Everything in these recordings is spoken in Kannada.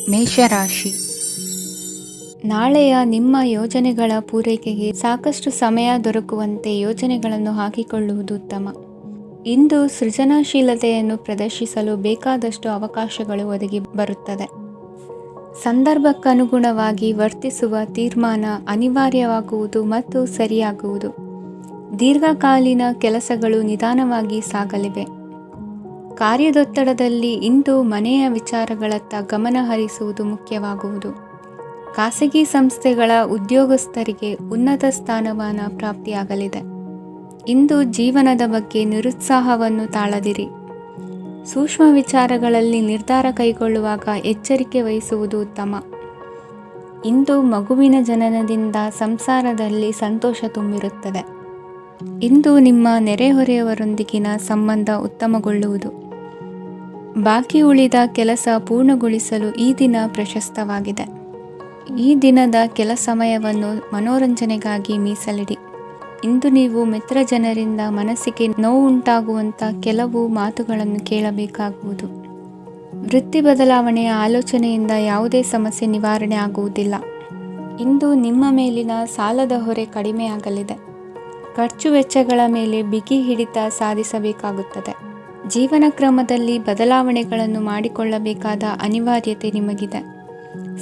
ಮೇಷರಾಶಿ. ನಾಳೆಯ ನಿಮ್ಮ ಯೋಜನೆಗಳ ಪೂರೈಕೆಗೆ ಸಾಕಷ್ಟು ಸಮಯ ದೊರಕುವಂತೆ ಯೋಜನೆಗಳನ್ನು ಹಾಕಿಕೊಳ್ಳುವುದು ಉತ್ತಮ. ಇಂದು ಸೃಜನಶೀಲತೆಯನ್ನು ಪ್ರದರ್ಶಿಸಲು ಬೇಕಾದಷ್ಟು ಅವಕಾಶಗಳು ಒದಗಿ ಬರುತ್ತದೆ. ಸಂದರ್ಭಕ್ಕನುಗುಣವಾಗಿ ವರ್ತಿಸುವ ತೀರ್ಮಾನ ಅನಿವಾರ್ಯವಾಗುವುದು ಮತ್ತು ಸರಿಯಾಗುವುದು. ದೀರ್ಘಕಾಲೀನ ಕೆಲಸಗಳು ನಿಧಾನವಾಗಿ ಸಾಗಲಿವೆ. ಕಾರ್ಯದೊತ್ತಡದಲ್ಲಿ ಇಂದು ಮನೆಯ ವಿಚಾರಗಳತ್ತ ಗಮನ ಹರಿಸುವುದು ಮುಖ್ಯವಾಗುವುದು. ಖಾಸಗಿ ಸಂಸ್ಥೆಗಳ ಉದ್ಯೋಗಸ್ಥರಿಗೆ ಉನ್ನತ ಸ್ಥಾನಮಾನ ಪ್ರಾಪ್ತಿಯಾಗಲಿದೆ. ಇಂದು ಜೀವನದ ಬಗ್ಗೆ ನಿರುತ್ಸಾಹವನ್ನು ತಾಳದಿರಿ. ಸೂಕ್ಷ್ಮ ವಿಚಾರಗಳಲ್ಲಿ ನಿರ್ಧಾರ ಕೈಗೊಳ್ಳುವಾಗ ಎಚ್ಚರಿಕೆ ವಹಿಸುವುದು ಉತ್ತಮ. ಇಂದು ಮಗುವಿನ ಜನನದಿಂದ ಸಂಸಾರದಲ್ಲಿ ಸಂತೋಷ ತುಂಬಿರುತ್ತದೆ. ಇಂದು ನಿಮ್ಮ ನೆರೆಹೊರೆಯವರೊಂದಿಗಿನ ಸಂಬಂಧ ಉತ್ತಮಗೊಳ್ಳುವುದು. ಬಾಕಿ ಉಳಿದ ಕೆಲಸ ಪೂರ್ಣಗೊಳಿಸಲು ಈ ದಿನ ಪ್ರಶಸ್ತವಾಗಿದೆ. ಈ ದಿನದ ಕೆಲ ಸಮಯವನ್ನು ಮನೋರಂಜನೆಗಾಗಿ ಮೀಸಲಿಡಿ. ಇಂದು ನೀವು ಮಿತ್ರ ಜನರಿಂದ ಮನಸ್ಸಿಗೆ ನೋವುಂಟಾಗುವಂಥ ಕೆಲವು ಮಾತುಗಳನ್ನು ಕೇಳಬೇಕಾಗುವುದು. ವೃತ್ತಿ ಬದಲಾವಣೆಯ ಆಲೋಚನೆಯಿಂದ ಯಾವುದೇ ಸಮಸ್ಯೆ ನಿವಾರಣೆ ಆಗುವುದಿಲ್ಲ. ಇಂದು ನಿಮ್ಮ ಮೇಲಿನ ಸಾಲದ ಹೊರೆ ಕಡಿಮೆಯಾಗಲಿದೆ. ಖರ್ಚು ವೆಚ್ಚಗಳ ಮೇಲೆ ಬಿಗಿ ಹಿಡಿತ ಸಾಧಿಸಬೇಕಾಗುತ್ತದೆ. ಜೀವನ ಕ್ರಮದಲ್ಲಿ ಬದಲಾವಣೆಗಳನ್ನು ಮಾಡಿಕೊಳ್ಳಬೇಕಾದ ಅನಿವಾರ್ಯತೆ ನಿಮಗಿದೆ.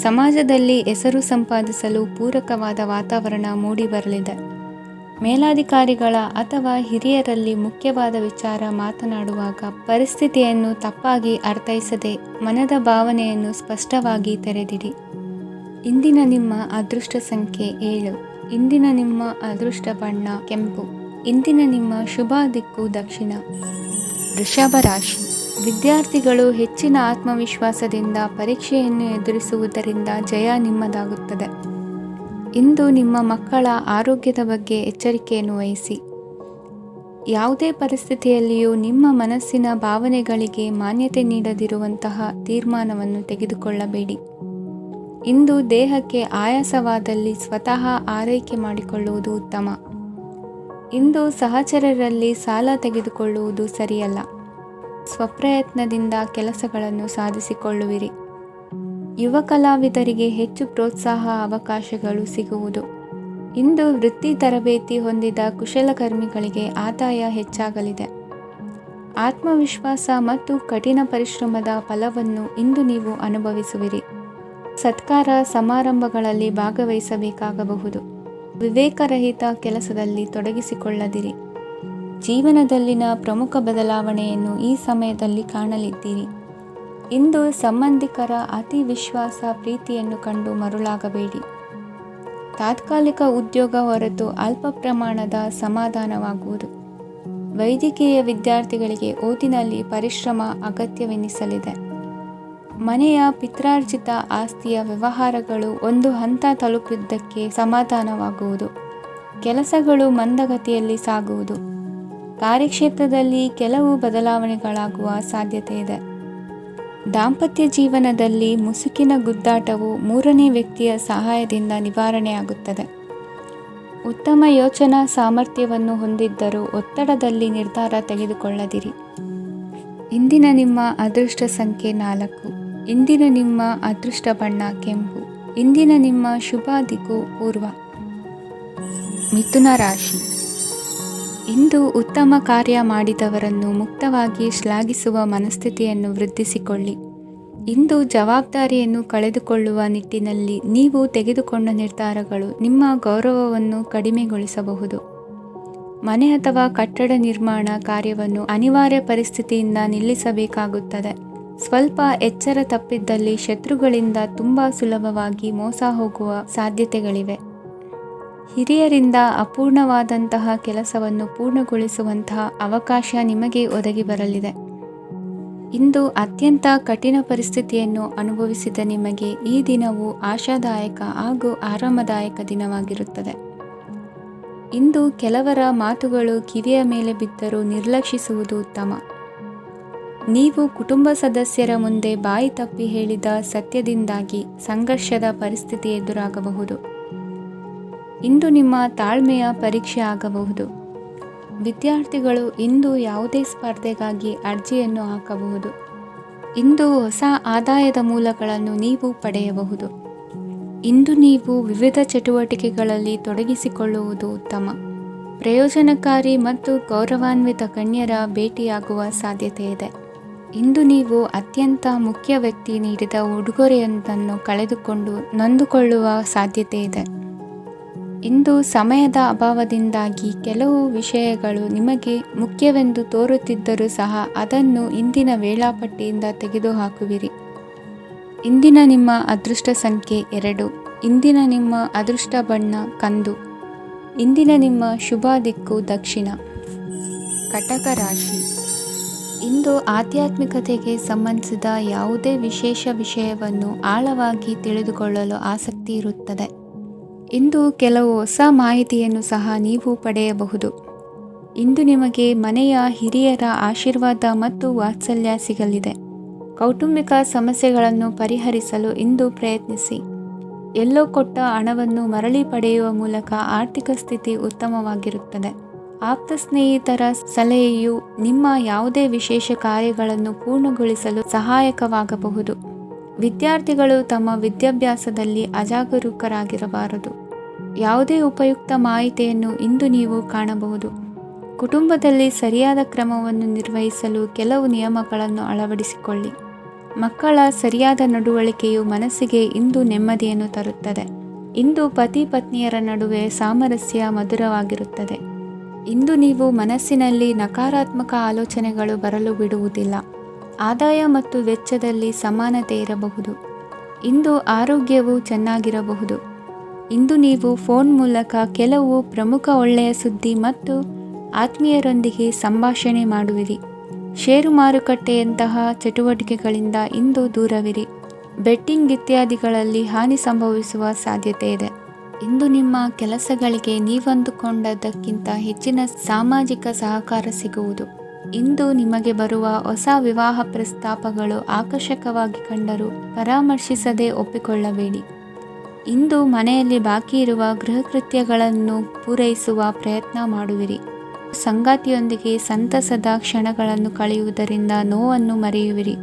ಸಮಾಜದಲ್ಲಿ ಹೆಸರು ಸಂಪಾದಿಸಲು ಪೂರಕವಾದ ವಾತಾವರಣ ಮೂಡಿಬರಲಿದೆ. ಮೇಲಾಧಿಕಾರಿಗಳ ಅಥವಾ ಹಿರಿಯರಲ್ಲಿ ಮುಖ್ಯವಾದ ವಿಚಾರ ಮಾತನಾಡುವಾಗ ಪರಿಸ್ಥಿತಿಯನ್ನು ತಪ್ಪಾಗಿ ಅರ್ಥೈಸದೆ ಮನದ ಭಾವನೆಯನ್ನು ಸ್ಪಷ್ಟವಾಗಿ ತೆರೆದಿಡಿ. ಇಂದಿನ ನಿಮ್ಮ ಅದೃಷ್ಟ ಸಂಖ್ಯೆ 7. ಇಂದಿನ ನಿಮ್ಮ ಅದೃಷ್ಟ ಬಣ್ಣ ಕೆಂಪು. ಇಂದಿನ ನಿಮ್ಮ ಶುಭ ದಿಕ್ಕು ದಕ್ಷಿಣ. ವೃಷಭ ರಾಶಿ. ವಿದ್ಯಾರ್ಥಿಗಳು ಹೆಚ್ಚಿನ ಆತ್ಮವಿಶ್ವಾಸದಿಂದ ಪರೀಕ್ಷೆಯನ್ನು ಎದುರಿಸುವುದರಿಂದ ಜಯ ನಿಮ್ಮದಾಗುತ್ತದೆ. ಇಂದು ನಿಮ್ಮ ಮಕ್ಕಳ ಆರೋಗ್ಯದ ಬಗ್ಗೆ ಎಚ್ಚರಿಕೆಯನ್ನು ವಹಿಸಿ. ಯಾವುದೇ ಪರಿಸ್ಥಿತಿಯಲ್ಲಿಯೂ ನಿಮ್ಮ ಮನಸ್ಸಿನ ಭಾವನೆಗಳಿಗೆ ಮಾನ್ಯತೆ ನೀಡದಿರುವಂತಹ ತೀರ್ಮಾನವನ್ನು ತೆಗೆದುಕೊಳ್ಳಬೇಡಿ. ಇಂದು ದೇಹಕ್ಕೆ ಆಯಾಸವಾದಲ್ಲಿ ಸ್ವತಃ ಆರೈಕೆ ಮಾಡಿಕೊಳ್ಳುವುದು ಉತ್ತಮ. ಇಂದು ಸಹಚರರಲ್ಲಿ ಸಾಲ ತೆಗೆದುಕೊಳ್ಳುವುದು ಸರಿಯಲ್ಲ. ಸ್ವಪ್ರಯತ್ನದಿಂದ ಕೆಲಸಗಳನ್ನು ಸಾಧಿಸಿಕೊಳ್ಳುವಿರಿ. ಯುವ ಕಲಾವಿದರಿಗೆ ಹೆಚ್ಚು ಪ್ರೋತ್ಸಾಹ ಅವಕಾಶಗಳು ಸಿಗುವುದು. ಇಂದು ವೃತ್ತಿ ತರಬೇತಿ ಹೊಂದಿದ ಕುಶಲಕರ್ಮಿಗಳಿಗೆ ಆದಾಯ ಹೆಚ್ಚಾಗಲಿದೆ. ಆತ್ಮವಿಶ್ವಾಸ ಮತ್ತು ಕಠಿಣ ಪರಿಶ್ರಮದ ಫಲವನ್ನು ಇಂದು ನೀವು ಅನುಭವಿಸುವಿರಿ. ಸತ್ಕಾರ ಸಮಾರಂಭಗಳಲ್ಲಿ ಭಾಗವಹಿಸಬೇಕಾಗಬಹುದು. ವಿವೇಕರಹಿತ ಕೆಲಸದಲ್ಲಿ ತೊಡಗಿಸಿಕೊಳ್ಳದಿರಿ. ಜೀವನದಲ್ಲಿನ ಪ್ರಮುಖ ಬದಲಾವಣೆಯನ್ನು ಈ ಸಮಯದಲ್ಲಿ ಕಾಣಲಿದ್ದೀರಿ. ಇಂದು ಸಂಬಂಧಿಕರ ಅತಿ ವಿಶ್ವಾಸ ಪ್ರೀತಿಯನ್ನು ಕಂಡು ಮರುಳಾಗಬೇಡಿ. ತಾತ್ಕಾಲಿಕ ಉದ್ಯೋಗ ಹೊರತು ಅಲ್ಪ ಪ್ರಮಾಣದ ಸಮಾಧಾನವಾಗುವುದು. ವೈದ್ಯಕೀಯ ವಿದ್ಯಾರ್ಥಿಗಳಿಗೆ ಓದಿನಲ್ಲಿ ಪರಿಶ್ರಮ ಅಗತ್ಯವೆನಿಸಲಿದೆ. ಮನೆಯ ಪಿತ್ರಾರ್ಜಿತ ಆಸ್ತಿಯ ವ್ಯವಹಾರಗಳು ಒಂದು ಹಂತ ತಲುಪಿದ್ದಕ್ಕೆ ಸಮಾಧಾನವಾಗುವುದು. ಕೆಲಸಗಳು ಮಂದಗತಿಯಲ್ಲಿ ಸಾಗುವುದು. ಕಾರ್ಯಕ್ಷೇತ್ರದಲ್ಲಿ ಕೆಲವು ಬದಲಾವಣೆಗಳಾಗುವ ಸಾಧ್ಯತೆ ಇದೆ. ದಾಂಪತ್ಯ ಜೀವನದಲ್ಲಿ ಮುಸುಕಿನ ಗುದ್ದಾಟವು ಮೂರನೇ ವ್ಯಕ್ತಿಯ ಸಹಾಯದಿಂದ ನಿವಾರಣೆಯಾಗುತ್ತದೆ. ಉತ್ತಮ ಯೋಚನಾ ಸಾಮರ್ಥ್ಯವನ್ನು ಹೊಂದಿದ್ದರೂ ಒತ್ತಡದಲ್ಲಿ ನಿರ್ಧಾರ ತೆಗೆದುಕೊಳ್ಳದಿರಿ. ಇಂದಿನ ನಿಮ್ಮ ಅದೃಷ್ಟ ಸಂಖ್ಯೆ 4. ಇಂದಿನ ನಿಮ್ಮ ಅದೃಷ್ಟ ಬಣ್ಣ ಕೆಂಪು. ಇಂದಿನ ನಿಮ್ಮ ಶುಭ ದಿಕ್ಕು ಪೂರ್ವ. ಮಿಥುನ ರಾಶಿ. ಇಂದು ಉತ್ತಮ ಕಾರ್ಯ ಮಾಡಿದವರನ್ನು ಮುಕ್ತವಾಗಿ ಶ್ಲಾಘಿಸುವ ಮನಸ್ಥಿತಿಯನ್ನು ವೃದ್ಧಿಸಿಕೊಳ್ಳಿ. ಇಂದು ಜವಾಬ್ದಾರಿಯನ್ನು ಕಳೆದುಕೊಳ್ಳುವ ನಿಟ್ಟಿನಲ್ಲಿ ನೀವು ತೆಗೆದುಕೊಂಡ ನಿರ್ಧಾರಗಳು ನಿಮ್ಮ ಗೌರವವನ್ನು ಕಡಿಮೆಗೊಳಿಸಬಹುದು. ಮನೆ ಅಥವಾ ಕಟ್ಟಡ ನಿರ್ಮಾಣ ಕಾರ್ಯವನ್ನು ಅನಿವಾರ್ಯ ಪರಿಸ್ಥಿತಿಯಿಂದ ನಿಲ್ಲಿಸಬೇಕಾಗುತ್ತದೆ. ಸ್ವಲ್ಪ ಎಚ್ಚರ ತಪ್ಪಿದ್ದಲ್ಲಿ ಶತ್ರುಗಳಿಂದ ತುಂಬ ಸುಲಭವಾಗಿ ಮೋಸ ಹೋಗುವ ಸಾಧ್ಯತೆಗಳಿವೆ. ಹಿರಿಯರಿಂದ ಅಪೂರ್ಣವಾದಂತಹ ಕೆಲಸವನ್ನು ಪೂರ್ಣಗೊಳಿಸುವಂತಹ ಅವಕಾಶ ನಿಮಗೆ ಒದಗಿ ಬರಲಿದೆ. ಇಂದು ಅತ್ಯಂತ ಕಠಿಣ ಪರಿಸ್ಥಿತಿಯನ್ನು ಅನುಭವಿಸಿದ ನಿಮಗೆ ಈ ದಿನವು ಆಶಾದಾಯಕ ಹಾಗೂ ಆರಾಮದಾಯಕ ದಿನವಾಗಿರುತ್ತದೆ. ಇಂದು ಕೆಲವರ ಮಾತುಗಳು ಕಿವಿಯ ಮೇಲೆ ಬಿದ್ದರೂ ನಿರ್ಲಕ್ಷಿಸುವುದು ಉತ್ತಮ. ನೀವು ಕುಟುಂಬ ಸದಸ್ಯರ ಮುಂದೆ ಬಾಯಿ ತಪ್ಪಿ ಹೇಳಿದ ಸತ್ಯದಿಂದಾಗಿ ಸಂಘರ್ಷದ ಪರಿಸ್ಥಿತಿ ಎದುರಾಗಬಹುದು. ಇಂದು ನಿಮ್ಮ ತಾಳ್ಮೆಯ ಪರೀಕ್ಷೆ ಆಗಬಹುದು. ವಿದ್ಯಾರ್ಥಿಗಳು ಇಂದು ಯಾವುದೇ ಸ್ಪರ್ಧೆಗಾಗಿ ಅರ್ಜಿಯನ್ನು ಹಾಕಬಹುದು. ಇಂದು ಹೊಸ ಆದಾಯದ ಮೂಲಗಳನ್ನು ನೀವು ಪಡೆಯಬಹುದು. ಇಂದು ನೀವು ವಿವಿಧ ಚಟುವಟಿಕೆಗಳಲ್ಲಿ ತೊಡಗಿಸಿಕೊಳ್ಳುವುದು ಉತ್ತಮ. ಪ್ರಯೋಜನಕಾರಿ ಮತ್ತು ಗೌರವಾನ್ವಿತ ಗಣ್ಯರ ಭೇಟಿಯಾಗುವ ಸಾಧ್ಯತೆ ಇದೆ. ಇಂದು ನೀವು ಅತ್ಯಂತ ಮುಖ್ಯ ವ್ಯಕ್ತಿ ನೀಡಿದ ಉಡುಗೊರೆಯೊಂದನ್ನು ಕಳೆದುಕೊಂಡು ನೊಂದುಕೊಳ್ಳುವ ಸಾಧ್ಯತೆ ಇದೆ. ಇಂದು ಸಮಯದ ಅಭಾವದಿಂದಾಗಿ ಕೆಲವು ವಿಷಯಗಳು ನಿಮಗೆ ಮುಖ್ಯವೆಂದು ತೋರುತ್ತಿದ್ದರೂ ಸಹ ಅದನ್ನು ಇಂದಿನ ವೇಳಾಪಟ್ಟಿಯಿಂದ ತೆಗೆದುಹಾಕುವಿರಿ. ಇಂದಿನ ನಿಮ್ಮ ಅದೃಷ್ಟ ಸಂಖ್ಯೆ 2. ಇಂದಿನ ನಿಮ್ಮ ಅದೃಷ್ಟ ಬಣ್ಣ ಕಂದು. ಇಂದಿನ ನಿಮ್ಮ ಶುಭ ದಿಕ್ಕು ದಕ್ಷಿಣ. ಕಟಕ ರಾಶಿ. ಇಂದು ಆಧ್ಯಾತ್ಮಿಕತೆಗೆ ಸಂಬಂಧಿಸಿದ ಯಾವುದೇ ವಿಶೇಷ ವಿಷಯವನ್ನು ಆಳವಾಗಿ ತಿಳಿದುಕೊಳ್ಳಲು ಆಸಕ್ತಿ ಇರುತ್ತದೆ. ಇಂದು ಕೆಲವು ಹೊಸ ಮಾಹಿತಿಯನ್ನು ಸಹ ನೀವು ಪಡೆಯಬಹುದು. ಇಂದು ನಿಮಗೆ ಮನೆಯ ಹಿರಿಯರ ಆಶೀರ್ವಾದ ಮತ್ತು ವಾತ್ಸಲ್ಯ ಸಿಗಲಿದೆ. ಕೌಟುಂಬಿಕ ಸಮಸ್ಯೆಗಳನ್ನು ಪರಿಹರಿಸಲು ಇಂದು ಪ್ರಯತ್ನಿಸಿ. ಎಲ್ಲೋ ಕೊಟ್ಟ ಹಣವನ್ನು ಮರಳಿ ಪಡೆಯುವ ಮೂಲಕ ಆರ್ಥಿಕ ಸ್ಥಿತಿ ಉತ್ತಮವಾಗಿರುತ್ತದೆ. ಆಪ್ತ ಸ್ನೇಹಿತರ ಸಲಹೆಯು ನಿಮ್ಮ ಯಾವುದೇ ವಿಶೇಷ ಕಾರ್ಯಗಳನ್ನು ಪೂರ್ಣಗೊಳಿಸಲು ಸಹಾಯಕವಾಗಬಹುದು. ವಿದ್ಯಾರ್ಥಿಗಳು ತಮ್ಮ ವಿದ್ಯಾಭ್ಯಾಸದಲ್ಲಿ ಅಜಾಗರೂಕರಾಗಿರಬಾರದು. ಯಾವುದೇ ಉಪಯುಕ್ತ ಮಾಹಿತಿಯನ್ನು ಇಂದು ನೀವು ಕಾಣಬಹುದು. ಕುಟುಂಬದಲ್ಲಿ ಸರಿಯಾದ ಕ್ರಮವನ್ನು ನಿರ್ವಹಿಸಲು ಕೆಲವು ನಿಯಮಗಳನ್ನು ಅಳವಡಿಸಿಕೊಳ್ಳಿ. ಮಕ್ಕಳ ಸರಿಯಾದ ನಡವಳಿಕೆಯು ಮನಸ್ಸಿಗೆ ಇಂದು ನೆಮ್ಮದಿಯನ್ನು ತರುತ್ತದೆ. ಇಂದು ಪತಿ ಪತ್ನಿಯರ ನಡುವೆ ಸಾಮರಸ್ಯ ಮಧುರವಾಗಿರುತ್ತದೆ. ಇಂದು ನೀವು ಮನಸ್ಸಿನಲ್ಲಿ ನಕಾರಾತ್ಮಕ ಆಲೋಚನೆಗಳು ಬರಲು ಬಿಡುವುದಿಲ್ಲ. ಆದಾಯ ಮತ್ತು ವೆಚ್ಚದಲ್ಲಿ ಸಮಾನತೆ ಇರಬಹುದು. ಇಂದು ಆರೋಗ್ಯವು ಚೆನ್ನಾಗಿರಬಹುದು. ಇಂದು ನೀವು ಫೋನ್ ಮೂಲಕ ಕೆಲವು ಪ್ರಮುಖ ಒಳ್ಳೆಯ ಸುದ್ದಿ ಮತ್ತು ಆತ್ಮೀಯರೊಂದಿಗೆ ಸಂಭಾಷಣೆ ಮಾಡುವಿರಿ. ಷೇರು ಮಾರುಕಟ್ಟೆಯಂತಹ ಚಟುವಟಿಕೆಗಳಿಂದ ಇಂದು ದೂರವಿರಿ. ಬೆಟ್ಟಿಂಗ್ ಇತ್ಯಾದಿಗಳಲ್ಲಿ ಹಾನಿ ಸಂಭವಿಸುವ ಸಾಧ್ಯತೆ ಇದೆ. ಇಂದು ನಿಮ್ಮ ಕೆಲಸಗಳಿಗೆ ನೀವಂದುಕೊಂಡದ್ದಕ್ಕಿಂತ ಹೆಚ್ಚಿನ ಸಾಮಾಜಿಕ ಸಹಕಾರ ಸಿಗುವುದು. ಇಂದು ನಿಮಗೆ ಬರುವ ಹೊಸ ವಿವಾಹ ಪ್ರಸ್ತಾಪಗಳು ಆಕರ್ಷಕವಾಗಿ ಕಂಡರೂ ಪರಾಮರ್ಶಿಸದೆ ಒಪ್ಪಿಕೊಳ್ಳಬೇಡಿ. ಇಂದು ಮನೆಯಲ್ಲಿ ಬಾಕಿ ಇರುವ ಗೃಹಕೃತ್ಯಗಳನ್ನು ಪೂರೈಸುವ ಪ್ರಯತ್ನ ಮಾಡುವಿರಿ. ಸಂಗಾತಿಯೊಂದಿಗೆ ಸಂತಸದ ಕ್ಷಣಗಳನ್ನು ಕಳೆಯುವುದರಿಂದ ನೋವನ್ನು ಮರೆಯುವಿರಿ.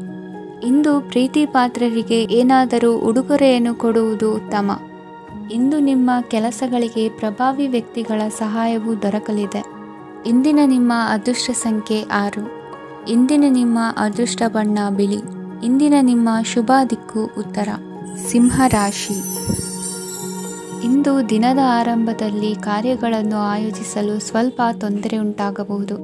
ಇಂದು ಪ್ರೀತಿ ಪಾತ್ರರಿಗೆ ಏನಾದರೂ ಉಡುಗೊರೆಯನ್ನು ಕೊಡುವುದು ಉತ್ತಮ. ಇಂದು ನಿಮ್ಮ ಕೆಲಸಗಳಿಗೆ ಪ್ರಭಾವಿ ವ್ಯಕ್ತಿಗಳ ಸಹಾಯವು ದೊರಕಲಿದೆ. ಇಂದಿನ ನಿಮ್ಮ ಅದೃಷ್ಟ ಸಂಖ್ಯೆ 6. ಇಂದಿನ ನಿಮ್ಮ ಅದೃಷ್ಟ ಬಣ್ಣ ಬಿಳಿ. ಇಂದಿನ ನಿಮ್ಮ ಶುಭ ದಿಕ್ಕು ಉತ್ತರ. ಸಿಂಹ ರಾಶಿ. ಇಂದು ದಿನದ ಆರಂಭದಲ್ಲಿ ಕಾರ್ಯಗಳನ್ನು ಆಯೋಜಿಸಲು ಸ್ವಲ್ಪ ತೊಂದರೆ ಉಂಟಾಗಬಹುದು.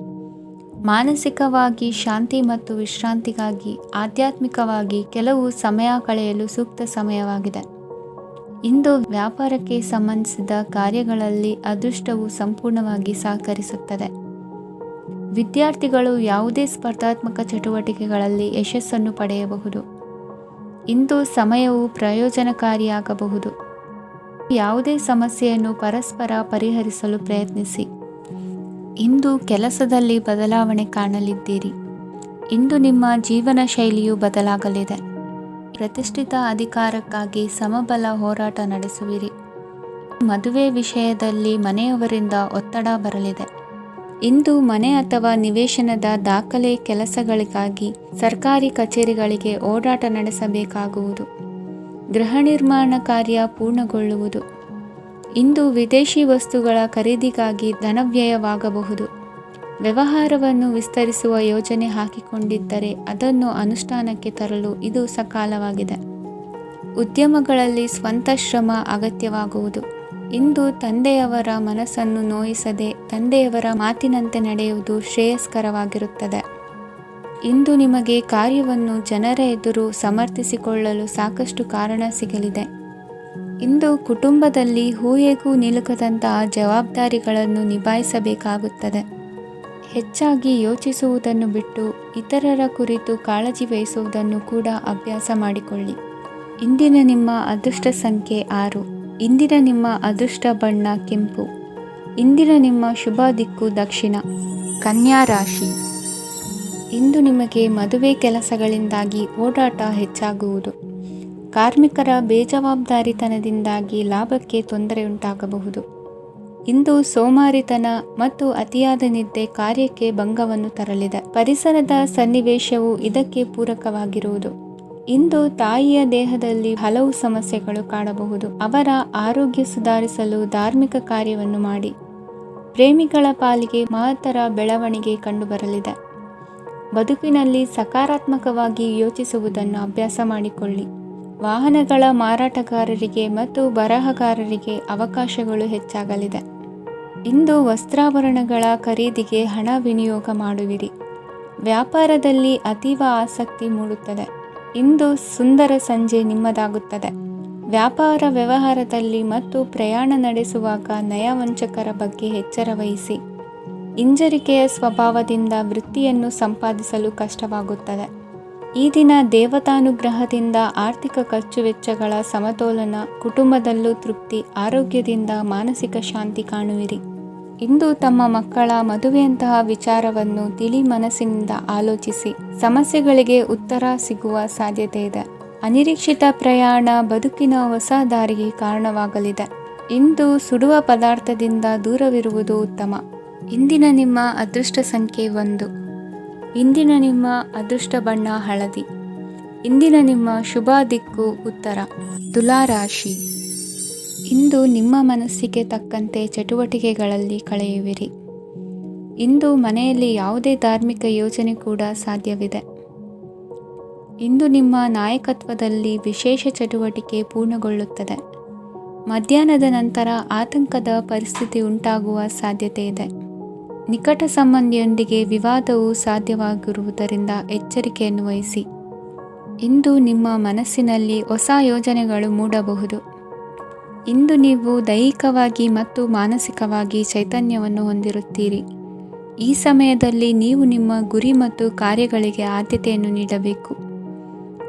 ಮಾನಸಿಕವಾಗಿ ಶಾಂತಿ ಮತ್ತು ವಿಶ್ರಾಂತಿಗಾಗಿ ಆಧ್ಯಾತ್ಮಿಕವಾಗಿ ಕೆಲವು ಸಮಯ ಕಳೆಯಲು ಸೂಕ್ತ ಸಮಯವಾಗಿದೆ. ಇಂದು ವ್ಯಾಪಾರಕ್ಕೆ ಸಂಬಂಧಿಸಿದ ಕಾರ್ಯಗಳಲ್ಲಿ ಅದೃಷ್ಟವು ಸಂಪೂರ್ಣವಾಗಿ ಸಹಕರಿಸುತ್ತದೆ. ವಿದ್ಯಾರ್ಥಿಗಳು ಯಾವುದೇ ಸ್ಪರ್ಧಾತ್ಮಕ ಚಟುವಟಿಕೆಗಳಲ್ಲಿ ಯಶಸ್ಸನ್ನು ಪಡೆಯಬಹುದು. ಇಂದು ಸಮಯವು ಪ್ರಯೋಜನಕಾರಿಯಾಗಬಹುದು. ಯಾವುದೇ ಸಮಸ್ಯೆಯನ್ನು ಪರಸ್ಪರ ಪರಿಹರಿಸಲು ಪ್ರಯತ್ನಿಸಿ. ಇಂದು ಕೆಲಸದಲ್ಲಿ ಬದಲಾವಣೆ ಕಾಣಲಿದ್ದೀರಿ. ಇಂದು ನಿಮ್ಮ ಜೀವನ ಶೈಲಿಯು ಬದಲಾಗಲಿದೆ. ಪ್ರತಿಷ್ಠಿತ ಅಧಿಕಾರಕ್ಕಾಗಿ ಸಮಬಲ ಹೋರಾಟ ನಡೆಸುವಿರಿ. ಮದುವೆ ವಿಷಯದಲ್ಲಿ ಮನೆಯವರಿಂದ ಒತ್ತಡ ಬರಲಿದೆ. ಇಂದು ಮನೆ ಅಥವಾ ನಿವೇಶನದ ದಾಖಲೆ ಕೆಲಸಗಳಿಗಾಗಿ ಸರ್ಕಾರಿ ಕಚೇರಿಗಳಿಗೆ ಓಡಾಟ ನಡೆಸಬೇಕಾಗುವುದು. ಗೃಹ ನಿರ್ಮಾಣ ಕಾರ್ಯ ಪೂರ್ಣಗೊಳ್ಳುವುದು. ಇಂದು ವಿದೇಶಿ ವಸ್ತುಗಳ ಖರೀದಿಗಾಗಿ ಧನವ್ಯಯವಾಗಬಹುದು. ವ್ಯವಹಾರವನ್ನು ವಿಸ್ತರಿಸುವ ಯೋಜನೆ ಹಾಕಿಕೊಂಡಿದ್ದರೆ ಅದನ್ನು ಅನುಷ್ಠಾನಕ್ಕೆ ತರಲು ಇದು ಸಕಾಲವಾಗಿದೆ. ಉದ್ಯಮಗಳಲ್ಲಿ ಸ್ವಂತ ಶ್ರಮ ಅಗತ್ಯವಾಗುವುದು. ಇಂದು ತಂದೆಯವರ ಮನಸ್ಸನ್ನು ನೋಯಿಸದೆ ತಂದೆಯವರ ಮಾತಿನಂತೆ ನಡೆಯುವುದು ಶ್ರೇಯಸ್ಕರವಾಗಿರುತ್ತದೆ. ಇಂದು ನಿಮಗೆ ಕಾರ್ಯವನ್ನು ಜನರ ಎದುರು ಸಮರ್ಥಿಸಿಕೊಳ್ಳಲು ಸಾಕಷ್ಟು ಕಾರಣ ಸಿಗಲಿದೆ. ಇಂದು ಕುಟುಂಬದಲ್ಲಿ ಹೂಯೆಗೂ ನಿಲುಕದಂತಹ ಜವಾಬ್ದಾರಿಗಳನ್ನು ನಿಭಾಯಿಸಬೇಕಾಗುತ್ತದೆ. ಹೆಚ್ಚಾಗಿ ಯೋಚಿಸುವುದನ್ನು ಬಿಟ್ಟು ಇತರರ ಕುರಿತು ಕಾಳಜಿ ವಹಿಸುವುದನ್ನು ಕೂಡ ಅಭ್ಯಾಸ ಮಾಡಿಕೊಳ್ಳಿ. ಇಂದಿನ ನಿಮ್ಮ ಅದೃಷ್ಟ ಸಂಖ್ಯೆ 6. ಇಂದಿನ ನಿಮ್ಮ ಅದೃಷ್ಟ ಬಣ್ಣ ಕೆಂಪು. ಇಂದಿನ ನಿಮ್ಮ ಶುಭ ದಿಕ್ಕು ದಕ್ಷಿಣ. ಕನ್ಯಾ ರಾಶಿ. ಇಂದು ನಿಮಗೆ ಮದುವೆ ಕೆಲಸಗಳಿಂದಾಗಿ ಓಡಾಟ ಹೆಚ್ಚಾಗುವುದು. ಕಾರ್ಮಿಕರ ಬೇಜವಾಬ್ದಾರಿತನದಿಂದಾಗಿ ಲಾಭಕ್ಕೆ ತೊಂದರೆಯುಂಟಾಗಬಹುದು. ಇಂದು ಸೋಮಾರಿತನ ಮತ್ತು ಅತಿಯಾದ ನಿದ್ದೆ ಕಾರ್ಯಕ್ಕೆ ಭಂಗವನ್ನು ತರಲಿದೆ. ಪರಿಸರದ ಸನ್ನಿವೇಶವು ಇದಕ್ಕೆ ಪೂರಕವಾಗಿರುವುದು. ಇಂದು ತಾಯಿಯ ದೇಹದಲ್ಲಿ ಹಲವು ಸಮಸ್ಯೆಗಳು ಕಾಣಬಹುದು. ಅವರ ಆರೋಗ್ಯ ಸುಧಾರಿಸಲು ಧಾರ್ಮಿಕ ಕಾರ್ಯವನ್ನು ಮಾಡಿ. ಪ್ರೇಮಿಗಳ ಪಾಲಿಗೆ ಮಹತ್ತರ ಬೆಳವಣಿಗೆ ಕಂಡುಬರಲಿದೆ. ಬದುಕಿನಲ್ಲಿ ಸಕಾರಾತ್ಮಕವಾಗಿ ಯೋಚಿಸುವುದನ್ನು ಅಭ್ಯಾಸ ಮಾಡಿಕೊಳ್ಳಿ. ವಾಹನಗಳ ಮಾರಾಟಗಾರರಿಗೆ ಮತ್ತು ಬರಹಗಾರರಿಗೆ ಅವಕಾಶಗಳು ಹೆಚ್ಚಾಗಲಿದೆ. ಇಂದು ವಸ್ತ್ರಾಭರಣಗಳ ಖರೀದಿಗೆ ಹಣ ವಿನಿಯೋಗ ಮಾಡುವಿರಿ. ವ್ಯಾಪಾರದಲ್ಲಿ ಅತೀವ ಆಸಕ್ತಿ ಮೂಡುತ್ತದೆ. ಇಂದು ಸುಂದರ ಸಂಜೆ ನಿಮ್ಮದಾಗುತ್ತದೆ. ವ್ಯಾಪಾರ ವ್ಯವಹಾರದಲ್ಲಿ ಮತ್ತು ಪ್ರಯಾಣ ನಡೆಸುವಾಗ ನಯವಂಚಕರ ಬಗ್ಗೆ ಎಚ್ಚರ ವಹಿಸಿ. ಹಿಂಜರಿಕೆಯ ಸ್ವಭಾವದಿಂದ ವೃತ್ತಿಯನ್ನು ಸಂಪಾದಿಸಲು ಕಷ್ಟವಾಗುತ್ತದೆ. ಈ ದಿನ ದೇವತಾನುಗ್ರಹದಿಂದ ಆರ್ಥಿಕ ಖರ್ಚು ವೆಚ್ಚಗಳ ಸಮತೋಲನ, ಕುಟುಂಬದಲ್ಲೂ ತೃಪ್ತಿ, ಆರೋಗ್ಯದಿಂದ ಮಾನಸಿಕ ಶಾಂತಿ ಕಾಣುವಿರಿ. ಇಂದು ತಮ್ಮ ಮಕ್ಕಳ ಮದುವೆಯಂತಹ ವಿಚಾರವನ್ನು ತಿಳಿ ಮನಸ್ಸಿನಿಂದ ಆಲೋಚಿಸಿ. ಸಮಸ್ಯೆಗಳಿಗೆ ಉತ್ತರ ಸಿಗುವ ಸಾಧ್ಯತೆ ಇದೆ. ಅನಿರೀಕ್ಷಿತ ಪ್ರಯಾಣ ಬದುಕಿನ ಹೊಸ ದಾರಿಗೆ ಕಾರಣವಾಗಲಿದೆ. ಇಂದು ಸುಡುವ ಪದಾರ್ಥದಿಂದ ದೂರವಿರುವುದು ಉತ್ತಮ. ಇಂದಿನ ನಿಮ್ಮ ಅದೃಷ್ಟ ಸಂಖ್ಯೆ 1. ಇಂದಿನ ನಿಮ್ಮ ಅದೃಷ್ಟ ಬಣ್ಣ ಹಳದಿ. ಇಂದಿನ ನಿಮ್ಮ ಶುಭ ದಿಕ್ಕು ಉತ್ತರ. ತುಲಾ ರಾಶಿ. ಇಂದು ನಿಮ್ಮ ಮನಸ್ಸಿಗೆ ತಕ್ಕಂತೆ ಚಟುವಟಿಕೆಗಳಲ್ಲಿ ಕಳೆಯುವಿರಿ. ಇಂದು ಮನೆಯಲ್ಲಿ ಯಾವುದೇ ಧಾರ್ಮಿಕ ಯೋಜನೆ ಕೂಡ ಸಾಧ್ಯವಿದೆ. ಇಂದು ನಿಮ್ಮ ನಾಯಕತ್ವದಲ್ಲಿ ವಿಶೇಷ ಚಟುವಟಿಕೆ ಪೂರ್ಣಗೊಳ್ಳುತ್ತದೆ. ಮಧ್ಯಾಹ್ನದ ನಂತರ ಆತಂಕದ ಪರಿಸ್ಥಿತಿ ಉಂಟಾಗುವ ಸಾಧ್ಯತೆ ಇದೆ. ನಿಕಟ ಸಂಬಂಧಿಯೊಂದಿಗೆ ವಿವಾದವು ಸಾಧ್ಯವಾಗಿರುವುದರಿಂದ ಎಚ್ಚರಿಕೆಯನ್ನು ವಹಿಸಿ. ಇಂದು ನಿಮ್ಮ ಮನಸ್ಸಿನಲ್ಲಿ ಹೊಸ ಯೋಜನೆಗಳು ಮೂಡಬಹುದು. ಇಂದು ನೀವು ದೈಹಿಕವಾಗಿ ಮತ್ತು ಮಾನಸಿಕವಾಗಿ ಚೈತನ್ಯವನ್ನು ಹೊಂದಿರುತ್ತೀರಿ. ಈ ಸಮಯದಲ್ಲಿ ನೀವು ನಿಮ್ಮ ಗುರಿ ಮತ್ತು ಕಾರ್ಯಗಳಿಗೆ ಆದ್ಯತೆಯನ್ನು ನೀಡಬೇಕು.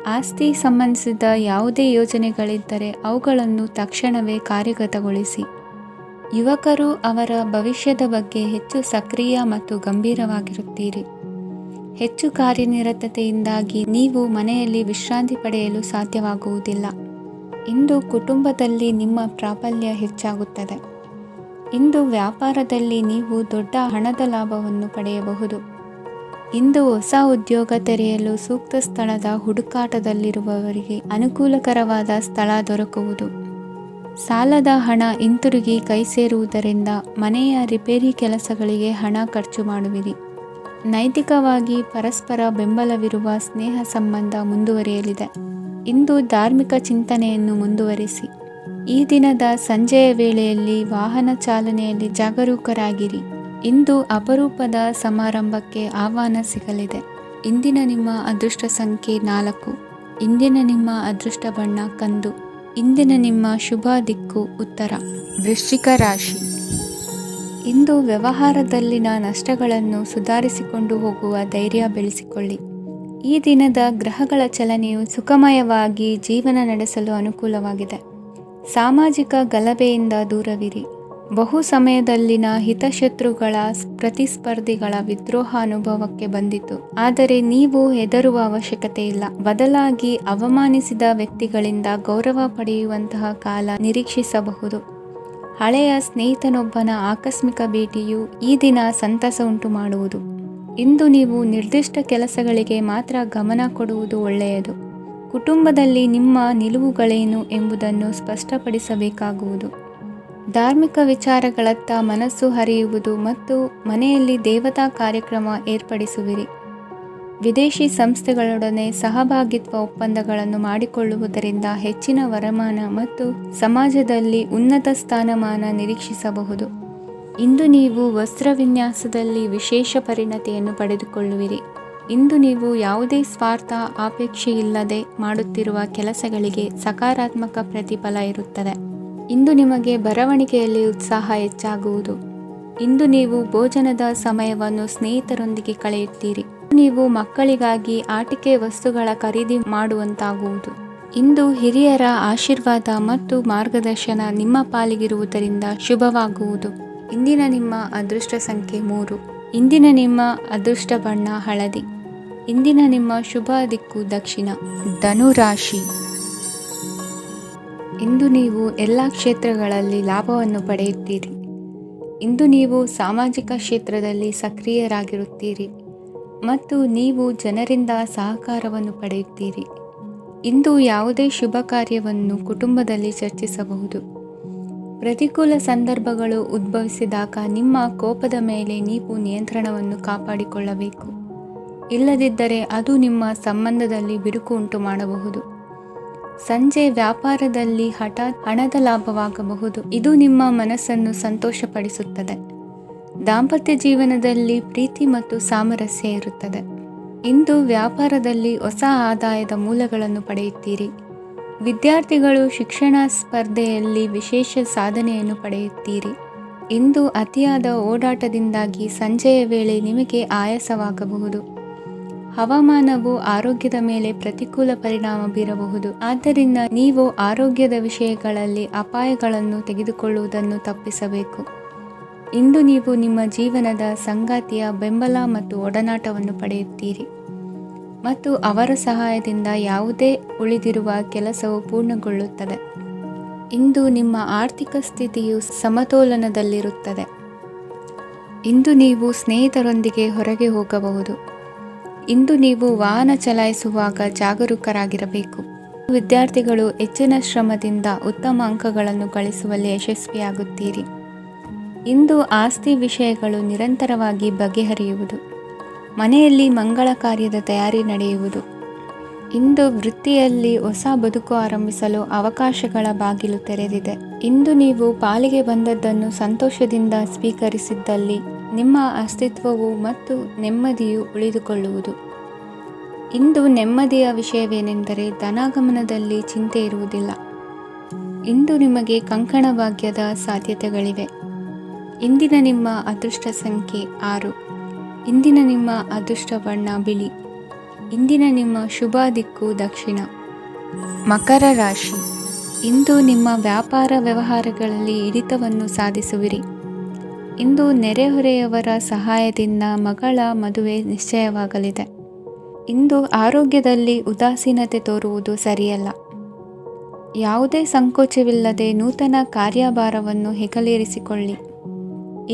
ಆಸ್ತಿ ಸಂಬಂಧಿಸಿದ ಯಾವುದೇ ಯೋಜನೆಗಳಿದ್ದರೆ ಅವುಗಳನ್ನು ತಕ್ಷಣವೇ ಕಾರ್ಯಗತಗೊಳಿಸಿ. ಯುವಕರು ಅವರ ಭವಿಷ್ಯದ ಬಗ್ಗೆ ಹೆಚ್ಚು ಸಕ್ರಿಯ ಮತ್ತು ಗಂಭೀರವಾಗಿರುತ್ತೀರಿ. ಹೆಚ್ಚು ಕಾರ್ಯನಿರತತೆಯಿಂದಾಗಿ ನೀವು ಮನೆಯಲ್ಲಿ ವಿಶ್ರಾಂತಿ ಪಡೆಯಲು ಸಾಧ್ಯವಾಗುವುದಿಲ್ಲ. ಇಂದು ಕುಟುಂಬದಲ್ಲಿ ನಿಮ್ಮ ಪ್ರಾಬಲ್ಯ ಹೆಚ್ಚಾಗುತ್ತದೆ. ಇಂದು ವ್ಯಾಪಾರದಲ್ಲಿ ನೀವು ದೊಡ್ಡ ಹಣದ ಲಾಭವನ್ನು ಪಡೆಯಬಹುದು. ಇಂದು ಹೊಸ ಉದ್ಯೋಗ ತೆರೆಯಲು ಸೂಕ್ತ ಸ್ಥಳದ ಹುಡುಕಾಟದಲ್ಲಿರುವವರಿಗೆ ಅನುಕೂಲಕರವಾದ ಸ್ಥಳ ದೊರಕುವುದು. ಸಾಲದ ಹಣ ಹಿಂತಿರುಗಿ ಕೈ ಸೇರುವುದರಿಂದ ಮನೆಯ ರಿಪೇರಿ ಕೆಲಸಗಳಿಗೆ ಹಣ ಖರ್ಚು ಮಾಡುವಿರಿ. ನೈತಿಕವಾಗಿ ಪರಸ್ಪರ ಬೆಂಬಲವಿರುವ ಸ್ನೇಹ ಸಂಬಂಧ ಮುಂದುವರಿಯಲಿದೆ. ಇಂದು ಧಾರ್ಮಿಕ ಚಿಂತನೆಯನ್ನು ಮುಂದುವರಿಸಿ. ಈ ದಿನದ ಸಂಜೆಯ ವೇಳೆಯಲ್ಲಿ ವಾಹನ ಚಾಲನೆಯಲ್ಲಿ ಜಾಗರೂಕರಾಗಿರಿ. ಇಂದು ಅಪರೂಪದ ಸಮಾರಂಭಕ್ಕೆ ಆಹ್ವಾನ ಸಿಗಲಿದೆ. ಇಂದಿನ ನಿಮ್ಮ ಅದೃಷ್ಟ ಸಂಖ್ಯೆ 4. ಇಂದಿನ ನಿಮ್ಮ ಅದೃಷ್ಟ ಬಣ್ಣ ಕಂದು. ಇಂದಿನ ನಿಮ್ಮ ಶುಭ ದಿಕ್ಕು ಉತ್ತರ. ವೃಶ್ಚಿಕ ರಾಶಿ. ಇಂದು ವ್ಯವಹಾರದಲ್ಲಿನ ನಷ್ಟಗಳನ್ನು ಸುಧಾರಿಸಿಕೊಂಡು ಹೋಗುವ ಧೈರ್ಯ ಬೆಳೆಸಿಕೊಳ್ಳಿ. ಈ ದಿನದ ಗ್ರಹಗಳ ಚಲನೆಯು ಸುಖಮಯವಾಗಿ ಜೀವನ ನಡೆಸಲು ಅನುಕೂಲವಾಗಿದೆ. ಸಾಮಾಜಿಕ ಗಲಭೆಯಿಂದ ದೂರವಿರಿ. ಬಹು ಸಮಯದಲ್ಲಿನ ಹಿತಶತ್ರುಗಳ ಪ್ರತಿಸ್ಪರ್ಧಿಗಳ ವಿದ್ರೋಹ ಅನುಭವಕ್ಕೆ ಬಂದಿತು. ಆದರೆ ನೀವು ಹೆದರುವ ಅವಶ್ಯಕತೆ ಇಲ್ಲ. ಬದಲಾಗಿ ಅವಮಾನಿಸಿದ ವ್ಯಕ್ತಿಗಳಿಂದ ಗೌರವ ಪಡೆಯುವಂತಹ ಕಾಲ ನಿರೀಕ್ಷಿಸಬಹುದು. ಹಳೆಯ ಸ್ನೇಹಿತನೊಬ್ಬನ ಆಕಸ್ಮಿಕ ಭೇಟಿಯು ಈ ದಿನ ಸಂತಸ ಉಂಟು ಮಾಡುವುದು. ಇಂದು ನೀವು ನಿರ್ದಿಷ್ಟ ಕೆಲಸಗಳಿಗೆ ಮಾತ್ರ ಗಮನ ಕೊಡುವುದು ಒಳ್ಳೆಯದು. ಕುಟುಂಬದಲ್ಲಿ ನಿಮ್ಮ ನಿಲುವುಗಳೇನು ಎಂಬುದನ್ನು ಸ್ಪಷ್ಟಪಡಿಸಬೇಕಾಗುವುದು. ಧಾರ್ಮಿಕ ವಿಚಾರಗಳತ್ತ ಮನಸ್ಸು ಹರಿಯುವುದು ಮತ್ತು ಮನೆಯಲ್ಲಿ ದೇವತಾ ಕಾರ್ಯಕ್ರಮ ಏರ್ಪಡಿಸುವಿರಿ. ವಿದೇಶಿ ಸಂಸ್ಥೆಗಳೊಡನೆ ಸಹಭಾಗಿತ್ವ ಒಪ್ಪಂದಗಳನ್ನು ಮಾಡಿಕೊಳ್ಳುವುದರಿಂದ ಹೆಚ್ಚಿನ ವರಮಾನ ಮತ್ತು ಸಮಾಜದಲ್ಲಿ ಉನ್ನತ ಸ್ಥಾನಮಾನ ನಿರೀಕ್ಷಿಸಬಹುದು. ಇಂದು ನೀವು ವಸ್ತ್ರವಿನ್ಯಾಸದಲ್ಲಿ ವಿಶೇಷ ಪರಿಣತಿಯನ್ನು ಪಡೆದುಕೊಳ್ಳುವಿರಿ. ಇಂದು ನೀವು ಯಾವುದೇ ಸ್ವಾರ್ಥ ಅಪೇಕ್ಷೆಯಿಲ್ಲದೆ ಮಾಡುತ್ತಿರುವ ಕೆಲಸಗಳಿಗೆ ಸಕಾರಾತ್ಮಕ ಪ್ರತಿಫಲ ಇರುತ್ತದೆ. ಇಂದು ನಿಮಗೆ ಬರವಣಿಗೆಯಲ್ಲಿ ಉತ್ಸಾಹ ಹೆಚ್ಚಾಗುವುದು. ಇಂದು ನೀವು ಭೋಜನದ ಸಮಯವನ್ನು ಸ್ನೇಹಿತರೊಂದಿಗೆ ಕಳೆಯುತ್ತೀರಿ. ನೀವು ಮಕ್ಕಳಿಗಾಗಿ ಆಟಿಕೆ ವಸ್ತುಗಳ ಖರೀದಿ ಮಾಡುವಂತಾಗುವುದು. ಇಂದು ಹಿರಿಯರ ಆಶೀರ್ವಾದ ಮತ್ತು ಮಾರ್ಗದರ್ಶನ ನಿಮ್ಮ ಪಾಲಿಗಿರುವುದರಿಂದ ಶುಭವಾಗುವುದು. ಇಂದಿನ ನಿಮ್ಮ ಅದೃಷ್ಟ ಸಂಖ್ಯೆ 3. ಇಂದಿನ ನಿಮ್ಮ ಅದೃಷ್ಟ ಬಣ್ಣ ಹಳದಿ. ಇಂದಿನ ನಿಮ್ಮ ಶುಭ ದಿಕ್ಕು ದಕ್ಷಿಣ. ಧನುರಾಶಿ. ಇಂದು ನೀವು ಎಲ್ಲ ಕ್ಷೇತ್ರಗಳಲ್ಲಿ ಲಾಭವನ್ನು ಪಡೆಯುತ್ತೀರಿ. ಇಂದು ನೀವು ಸಾಮಾಜಿಕ ಕ್ಷೇತ್ರದಲ್ಲಿ ಸಕ್ರಿಯರಾಗಿರುತ್ತೀರಿ ಮತ್ತು ನೀವು ಜನರಿಂದ ಸಹಕಾರವನ್ನು ಪಡೆಯುತ್ತೀರಿ. ಇಂದು ಯಾವುದೇ ಶುಭ ಕಾರ್ಯವನ್ನು ಕುಟುಂಬದಲ್ಲಿ ಚರ್ಚಿಸಬಹುದು. ಪ್ರತಿಕೂಲ ಸಂದರ್ಭಗಳು ಉದ್ಭವಿಸಿದಾಗ ನಿಮ್ಮ ಕೋಪದ ಮೇಲೆ ನೀವು ನಿಯಂತ್ರಣವನ್ನು ಕಾಪಾಡಿಕೊಳ್ಳಬೇಕು. ಇಲ್ಲದಿದ್ದರೆ ಅದು ನಿಮ್ಮ ಸಂಬಂಧದಲ್ಲಿ ಬಿರುಕು ಉಂಟು ಮಾಡಬಹುದು. ಸಂಜೆ ವ್ಯಾಪಾರದಲ್ಲಿ ಹಠಾತ್ ಹಣದ ಲಾಭವಾಗಬಹುದು. ಇದು ನಿಮ್ಮ ಮನಸ್ಸನ್ನು ಸಂತೋಷಪಡಿಸುತ್ತದೆ. ದಾಂಪತ್ಯ ಜೀವನದಲ್ಲಿ ಪ್ರೀತಿ ಮತ್ತು ಸಾಮರಸ್ಯ ಇರುತ್ತದೆ. ಇಂದು ವ್ಯಾಪಾರದಲ್ಲಿ ಹೊಸ ಆದಾಯದ ಮೂಲಗಳನ್ನು ಪಡೆಯುತ್ತೀರಿ. ವಿದ್ಯಾರ್ಥಿಗಳು ಶಿಕ್ಷಣ ಸ್ಪರ್ಧೆಯಲ್ಲಿ ವಿಶೇಷ ಸಾಧನೆಯನ್ನು ಪಡೆಯುತ್ತೀರಿ. ಇಂದು ಅತಿಯಾದ ಓಡಾಟದಿಂದಾಗಿ ಸಂಜೆಯ ವೇಳೆ ನಿಮಗೆ ಆಯಾಸವಾಗಬಹುದು. ಹವಾಮಾನವು ಆರೋಗ್ಯದ ಮೇಲೆ ಪ್ರತಿಕೂಲ ಪರಿಣಾಮ ಬೀರಬಹುದು. ಆದ್ದರಿಂದ ನೀವು ಆರೋಗ್ಯದ ವಿಷಯಗಳಲ್ಲಿ ಅಪಾಯಗಳನ್ನು ತೆಗೆದುಕೊಳ್ಳುವುದನ್ನು ತಪ್ಪಿಸಬೇಕು. ಇಂದು ನೀವು ನಿಮ್ಮ ಜೀವನದ ಸಂಗಾತಿಯ ಬೆಂಬಲ ಮತ್ತು ಒಡನಾಟವನ್ನು ಪಡೆಯುತ್ತೀರಿ ಮತ್ತು ಅವರ ಸಹಾಯದಿಂದ ಯಾವುದೇ ಉಳಿದಿರುವ ಕೆಲಸವು ಪೂರ್ಣಗೊಳ್ಳುತ್ತದೆ. ಇಂದು ನಿಮ್ಮ ಆರ್ಥಿಕ ಸ್ಥಿತಿಯು ಸಮತೋಲನದಲ್ಲಿರುತ್ತದೆ. ಇಂದು ನೀವು ಸ್ನೇಹಿತರೊಂದಿಗೆ ಹೊರಗೆ ಹೋಗಬಹುದು. ಇಂದು ನೀವು ವಾಹನ ಚಲಾಯಿಸುವಾಗ ಜಾಗರೂಕರಾಗಿರಬೇಕು. ವಿದ್ಯಾರ್ಥಿಗಳು ಹೆಚ್ಚಿನ ಶ್ರಮದಿಂದ ಉತ್ತಮ ಅಂಕಗಳನ್ನು ಗಳಿಸುವಲ್ಲಿ ಯಶಸ್ವಿಯಾಗುತ್ತೀರಿ. ಇಂದು ಆಸ್ತಿ ವಿಷಯಗಳು ನಿರಂತರವಾಗಿ ಬಗೆಹರಿಯುವುದು. ಮನೆಯಲ್ಲಿ ಮಂಗಳ ಕಾರ್ಯದ ತಯಾರಿ ನಡೆಯುವುದು. ಇಂದು ವೃತ್ತಿಯಲ್ಲಿ ಹೊಸ ಬದುಕು ಆರಂಭಿಸಲು ಅವಕಾಶಗಳ ಬಾಗಿಲು ತೆರೆದಿದೆ. ಇಂದು ನೀವು ಪಾಲಿಗೆ ಬಂದದ್ದನ್ನು ಸಂತೋಷದಿಂದ ಸ್ವೀಕರಿಸಿದ್ದಲ್ಲಿ ನಿಮ್ಮ ಅಸ್ತಿತ್ವವು ಮತ್ತು ನೆಮ್ಮದಿಯು ಉಳಿದುಕೊಳ್ಳುವುದು. ಇಂದು ನೆಮ್ಮದಿಯ ವಿಷಯವೇನೆಂದರೆ ಧನಾಗಮನದಲ್ಲಿ ಚಿಂತೆ ಇರುವುದಿಲ್ಲ. ಇಂದು ನಿಮಗೆ ಕಂಕಣ ಭಾಗ್ಯದ ಸಾಧ್ಯತೆಗಳಿವೆ. ಇಂದಿನ ನಿಮ್ಮ ಅದೃಷ್ಟ ಸಂಖ್ಯೆ 6. ಇಂದಿನ ನಿಮ್ಮ ಅದೃಷ್ಟ ಬಣ್ಣ ಬಿಳಿ. ಇಂದಿನ ನಿಮ್ಮ ಶುಭ ದಿಕ್ಕು ದಕ್ಷಿಣ. ಮಕರ ರಾಶಿ. ಇಂದು ನಿಮ್ಮ ವ್ಯಾಪಾರ ವ್ಯವಹಾರಗಳಲ್ಲಿ ಹಿಡಿತವನ್ನು ಸಾಧಿಸುವಿರಿ. ಇಂದು ನೆರೆಹೊರೆಯವರ ಸಹಾಯದಿಂದ ಮಗಳ ಮದುವೆ ನಿಶ್ಚಯವಾಗಲಿದೆ. ಇಂದು ಆರೋಗ್ಯದಲ್ಲಿ ಉದಾಸೀನತೆ ತೋರುವುದು ಸರಿಯಲ್ಲ. ಯಾವುದೇ ಸಂಕೋಚವಿಲ್ಲದೆ ನೂತನ ಕಾರ್ಯಭಾರವನ್ನು ಹೆಗಲೇರಿಸಿಕೊಳ್ಳಿ.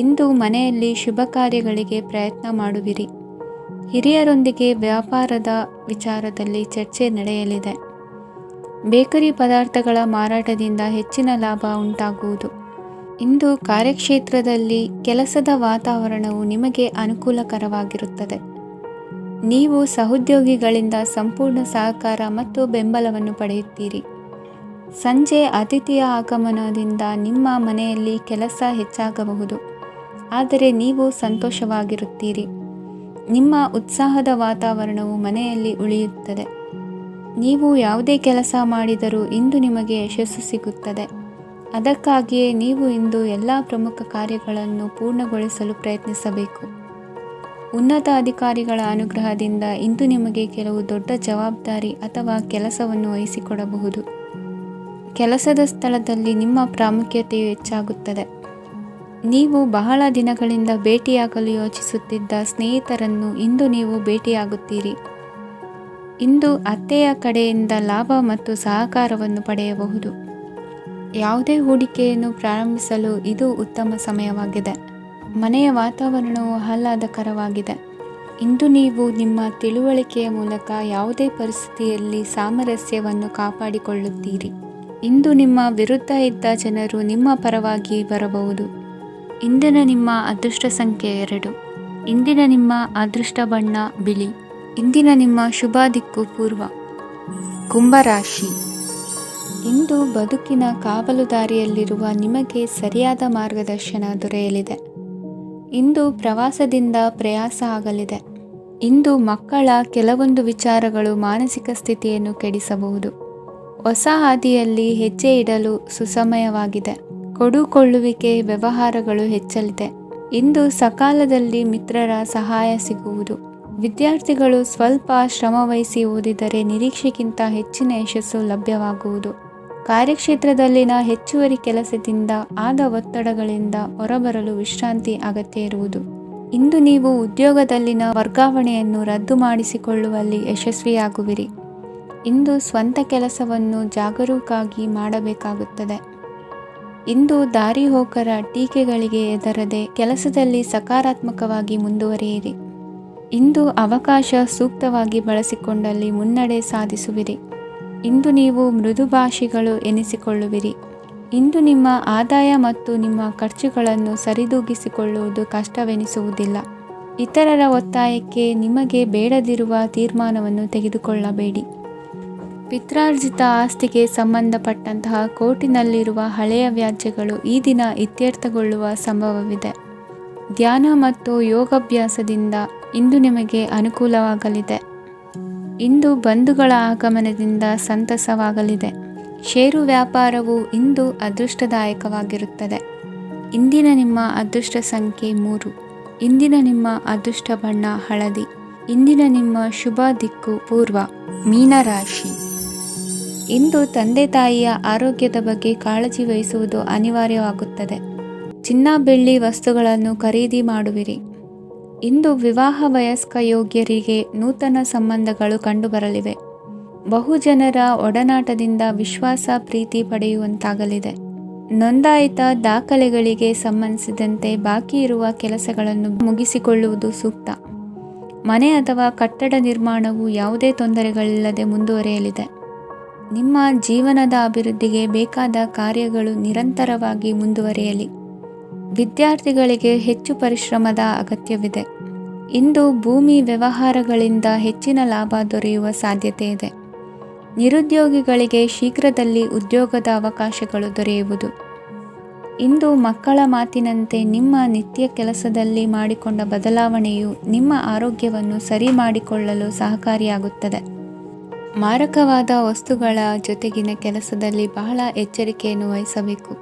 ಇಂದು ಮನೆಯಲ್ಲಿ ಶುಭ ಕಾರ್ಯಗಳಿಗೆ ಪ್ರಯತ್ನ ಮಾಡುವಿರಿ. ಹಿರಿಯರೊಂದಿಗೆ ವ್ಯಾಪಾರದ ವಿಚಾರದಲ್ಲಿ ಚರ್ಚೆ ನಡೆಯಲಿದೆ. ಬೇಕರಿ ಪದಾರ್ಥಗಳ ಮಾರಾಟದಿಂದ ಹೆಚ್ಚಿನ ಲಾಭ ಉಂಟಾಗುವುದು. ಇಂದು ಕಾರ್ಯಕ್ಷೇತ್ರದಲ್ಲಿ ಕೆಲಸದ ವಾತಾವರಣವು ನಿಮಗೆ ಅನುಕೂಲಕರವಾಗಿರುತ್ತದೆ. ನೀವು ಸಹೋದ್ಯೋಗಿಗಳಿಂದ ಸಂಪೂರ್ಣ ಸಹಕಾರ ಮತ್ತು ಬೆಂಬಲವನ್ನು ಪಡೆಯುತ್ತೀರಿ. ಸಂಜೆ ಅತಿಥಿಯ ಆಗಮನದಿಂದ ನಿಮ್ಮ ಮನೆಯಲ್ಲಿ ಕೆಲಸ ಹೆಚ್ಚಾಗಬಹುದು, ಆದರೆ ನೀವು ಸಂತೋಷವಾಗಿರುತ್ತೀರಿ. ನಿಮ್ಮ ಉತ್ಸಾಹದ ವಾತಾವರಣವು ಮನೆಯಲ್ಲಿ ಉಳಿಯುತ್ತದೆ. ನೀವು ಯಾವುದೇ ಕೆಲಸ ಮಾಡಿದರೂ ಇಂದು ನಿಮಗೆ ಯಶಸ್ಸು ಸಿಗುತ್ತದೆ. ಅದಕ್ಕಾಗಿಯೇ ನೀವು ಇಂದು ಎಲ್ಲ ಪ್ರಮುಖ ಕಾರ್ಯಗಳನ್ನು ಪೂರ್ಣಗೊಳಿಸಲು ಪ್ರಯತ್ನಿಸಬೇಕು. ಉನ್ನತ ಅಧಿಕಾರಿಗಳ ಅನುಗ್ರಹದಿಂದ ಇಂದು ನಿಮಗೆ ಕೆಲವು ದೊಡ್ಡ ಜವಾಬ್ದಾರಿ ಅಥವಾ ಕೆಲಸವನ್ನು ವಹಿಸಿಕೊಡಬಹುದು. ಕೆಲಸದ ಸ್ಥಳದಲ್ಲಿ ನಿಮ್ಮ ಪ್ರಾಮುಖ್ಯತೆಯು ಹೆಚ್ಚಾಗುತ್ತದೆ. ನೀವು ಬಹಳ ದಿನಗಳಿಂದ ಭೇಟಿಯಾಗಲು ಯೋಚಿಸುತ್ತಿದ್ದ ಸ್ನೇಹಿತರನ್ನು ಇಂದು ನೀವು ಭೇಟಿಯಾಗುತ್ತೀರಿ. ಇಂದು ಅತ್ತೆಯ ಕಡೆಯಿಂದ ಲಾಭ ಮತ್ತು ಸಹಕಾರವನ್ನು ಪಡೆಯಬಹುದು. ಯಾವುದೇ ಹೂಡಿಕೆಯನ್ನು ಪ್ರಾರಂಭಿಸಲು ಇದು ಉತ್ತಮ ಸಮಯವಾಗಿದೆ. ಮನೆಯ ವಾತಾವರಣವು ಆಹ್ಲಾದಕರವಾಗಿದೆ. ಇಂದು ನೀವು ನಿಮ್ಮ ತಿಳುವಳಿಕೆಯ ಮೂಲಕ ಯಾವುದೇ ಪರಿಸ್ಥಿತಿಯಲ್ಲಿ ಸಾಮರಸ್ಯವನ್ನು ಕಾಪಾಡಿಕೊಳ್ಳುತ್ತೀರಿ. ಇಂದು ನಿಮ್ಮ ವಿರುದ್ಧ ಇದ್ದ ಜನರು ನಿಮ್ಮ ಪರವಾಗಿ ಬರಬಹುದು. ಇಂದಿನ ನಿಮ್ಮ ಅದೃಷ್ಟ ಸಂಖ್ಯೆ 2. ಇಂದಿನ ನಿಮ್ಮ ಅದೃಷ್ಟ ಬಣ್ಣ ಬಿಳಿ. ಇಂದಿನ ನಿಮ್ಮ ಶುಭ ದಿಕ್ಕು ಪೂರ್ವ. ಕುಂಭರಾಶಿ. ಇಂದು ಬದುಕಿನ ಕಾವಲುದಾರಿಯಲ್ಲಿರುವ ನಿಮಗೆ ಸರಿಯಾದ ಮಾರ್ಗದರ್ಶನ ದೊರೆಯಲಿದೆ. ಇಂದು ಪ್ರವಾಸದಿಂದ ಪ್ರಯಾಸ ಆಗಲಿದೆ. ಇಂದು ಮಕ್ಕಳ ಕೆಲವೊಂದು ವಿಚಾರಗಳು ಮಾನಸಿಕ ಸ್ಥಿತಿಯನ್ನು ಕೆಡಿಸಬಹುದು. ಹೊಸ ಹಾದಿಯಲ್ಲಿ ಹೆಜ್ಜೆ ಇಡಲು ಸುಸಮಯವಾಗಿದೆ. ಕೊಡುಕೊಳ್ಳುವಿಕೆ ವ್ಯವಹಾರಗಳು ಹೆಚ್ಚಲಿದೆ. ಇಂದು ಸಕಾಲದಲ್ಲಿ ಮಿತ್ರರ ಸಹಾಯ ಸಿಗುವುದು. ವಿದ್ಯಾರ್ಥಿಗಳು ಸ್ವಲ್ಪ ಶ್ರಮವಹಿಸಿ ಓದಿದರೆ ನಿರೀಕ್ಷೆಗಿಂತ ಹೆಚ್ಚಿನ ಯಶಸ್ಸು ಲಭ್ಯವಾಗುವುದು. ಕಾರ್ಯಕ್ಷೇತ್ರದಲ್ಲಿನ ಹೆಚ್ಚುವರಿ ಕೆಲಸದಿಂದ ಆದ ಒತ್ತಡಗಳಿಂದ ಹೊರಬರಲು ವಿಶ್ರಾಂತಿ ಅಗತ್ಯ ಇರುವುದು. ಇಂದು ನೀವು ಉದ್ಯೋಗದಲ್ಲಿನ ವರ್ಗಾವಣೆಯನ್ನು ರದ್ದು ಮಾಡಿಸಿಕೊಳ್ಳುವಲ್ಲಿ ಯಶಸ್ವಿಯಾಗುವಿರಿ. ಇಂದು ಸ್ವಂತ ಕೆಲಸವನ್ನು ಜಾಗರೂಕರಾಗಿ ಮಾಡಬೇಕಾಗುತ್ತದೆ. ಇಂದು ದಾರಿಹೋಕರ ಟೀಕೆಗಳಿಗೆ ಹೆದರದೆ ಕೆಲಸದಲ್ಲಿ ಸಕಾರಾತ್ಮಕವಾಗಿ ಮುಂದುವರಿಯಿರಿ. ಇಂದು ಅವಕಾಶ ಸೂಕ್ತವಾಗಿ ಬಳಸಿಕೊಂಡಲ್ಲಿ ಮುನ್ನಡೆ ಸಾಧಿಸುವಿರಿ. ಇಂದು ನೀವು ಮೃದುಭಾಷಿಗಳು ಎನಿಸಿಕೊಳ್ಳುವಿರಿ. ಇಂದು ನಿಮ್ಮ ಆದಾಯ ಮತ್ತು ನಿಮ್ಮ ಖರ್ಚುಗಳನ್ನು ಸರಿದೂಗಿಸಿಕೊಳ್ಳುವುದು ಕಷ್ಟವೆನಿಸುವುದಿಲ್ಲ. ಇತರರ ಒತ್ತಾಯಕ್ಕೆ ನಿಮಗೆ ಬೇಡದಿರುವ ತೀರ್ಮಾನವನ್ನು ತೆಗೆದುಕೊಳ್ಳಬೇಡಿ. ಪಿತ್ರಾರ್ಜಿತ ಆಸ್ತಿಗೆ ಸಂಬಂಧಪಟ್ಟಂತಹ ಕೋರ್ಟಿನಲ್ಲಿರುವ ಹಳೆಯ ವ್ಯಾಜ್ಯಗಳು ಈ ದಿನ ಇತ್ಯರ್ಥಗೊಳ್ಳುವ ಸಂಭವವಿದೆ. ಧ್ಯಾನ ಮತ್ತು ಯೋಗಾಭ್ಯಾಸದಿಂದ ಇಂದು ನಿಮಗೆ ಅನುಕೂಲವಾಗಲಿದೆ. ಇಂದು ಬಂಧುಗಳ ಆಗಮನದಿಂದ ಸಂತಸವಾಗಲಿದೆ. ಷೇರು ವ್ಯಾಪಾರವು ಇಂದು ಅದೃಷ್ಟದಾಯಕವಾಗಿರುತ್ತದೆ. ಇಂದಿನ ನಿಮ್ಮ ಅದೃಷ್ಟ ಸಂಖ್ಯೆ 3. ಇಂದಿನ ನಿಮ್ಮ ಅದೃಷ್ಟ ಬಣ್ಣ ಹಳದಿ. ಇಂದಿನ ನಿಮ್ಮ ಶುಭ ದಿಕ್ಕು ಪೂರ್ವ. ಮೀನರಾಶಿ. ಇಂದು ತಂದೆ ತಾಯಿಯ ಆರೋಗ್ಯದ ಬಗ್ಗೆ ಕಾಳಜಿ ವಹಿಸುವುದು ಅನಿವಾರ್ಯವಾಗುತ್ತದೆ. ಚಿನ್ನ ಬೆಳ್ಳಿ ವಸ್ತುಗಳನ್ನು ಖರೀದಿ ಮಾಡುವಿರಿ. ಇಂದು ವಿವಾಹ ವಯಸ್ಕ ಯೋಗ್ಯರಿಗೆ ನೂತನ ಸಂಬಂಧಗಳು ಕಂಡುಬರಲಿವೆ. ಬಹುಜನರ ಒಡನಾಟದಿಂದ ವಿಶ್ವಾಸ ಪ್ರೀತಿ ಪಡೆಯುವಂತಾಗಲಿದೆ. ನೋಂದಾಯಿತ ದಾಖಲೆಗಳಿಗೆ ಸಂಬಂಧಿಸಿದಂತೆ ಬಾಕಿ ಇರುವ ಕೆಲಸಗಳನ್ನು ಮುಗಿಸಿಕೊಳ್ಳುವುದು ಸೂಕ್ತ. ಮನೆ ಅಥವಾ ಕಟ್ಟಡ ನಿರ್ಮಾಣವು ಯಾವುದೇ ತೊಂದರೆಗಳಿಲ್ಲದೆ ಮುಂದುವರಿಯಲಿದೆ. ನಿಮ್ಮ ಜೀವನದ ಅಭಿವೃದ್ಧಿಗೆ ಬೇಕಾದ ಕಾರ್ಯಗಳು ನಿರಂತರವಾಗಿ ಮುಂದುವರಿಯಲಿ. ವಿದ್ಯಾರ್ಥಿಗಳಿಗೆ ಹೆಚ್ಚು ಪರಿಶ್ರಮದ ಅಗತ್ಯವಿದೆ. ಇಂದು ಭೂಮಿ ವ್ಯವಹಾರಗಳಿಂದ ಹೆಚ್ಚಿನ ಲಾಭ ದೊರೆಯುವ ಸಾಧ್ಯತೆ ಇದೆ. ನಿರುದ್ಯೋಗಿಗಳಿಗೆ ಶೀಘ್ರದಲ್ಲಿ ಉದ್ಯೋಗದ ಅವಕಾಶಗಳು ದೊರೆಯುವುದು. ಇಂದು ಮಕ್ಕಳ ಮಾತಿನಂತೆ ನಿಮ್ಮ ನಿತ್ಯ ಕೆಲಸದಲ್ಲಿ ಮಾಡಿಕೊಂಡ ಬದಲಾವಣೆಯು ನಿಮ್ಮ ಆರೋಗ್ಯವನ್ನು ಸರಿ ಮಾಡಿಕೊಳ್ಳಲು ಸಹಕಾರಿಯಾಗುತ್ತದೆ. ಮಾರಕವಾದ ವಸ್ತುಗಳ ಜೊತೆಗಿನ ಕೆಲಸದಲ್ಲಿ ಬಹಳ ಎಚ್ಚರಿಕೆಯನ್ನು ವಹಿಸಬೇಕು.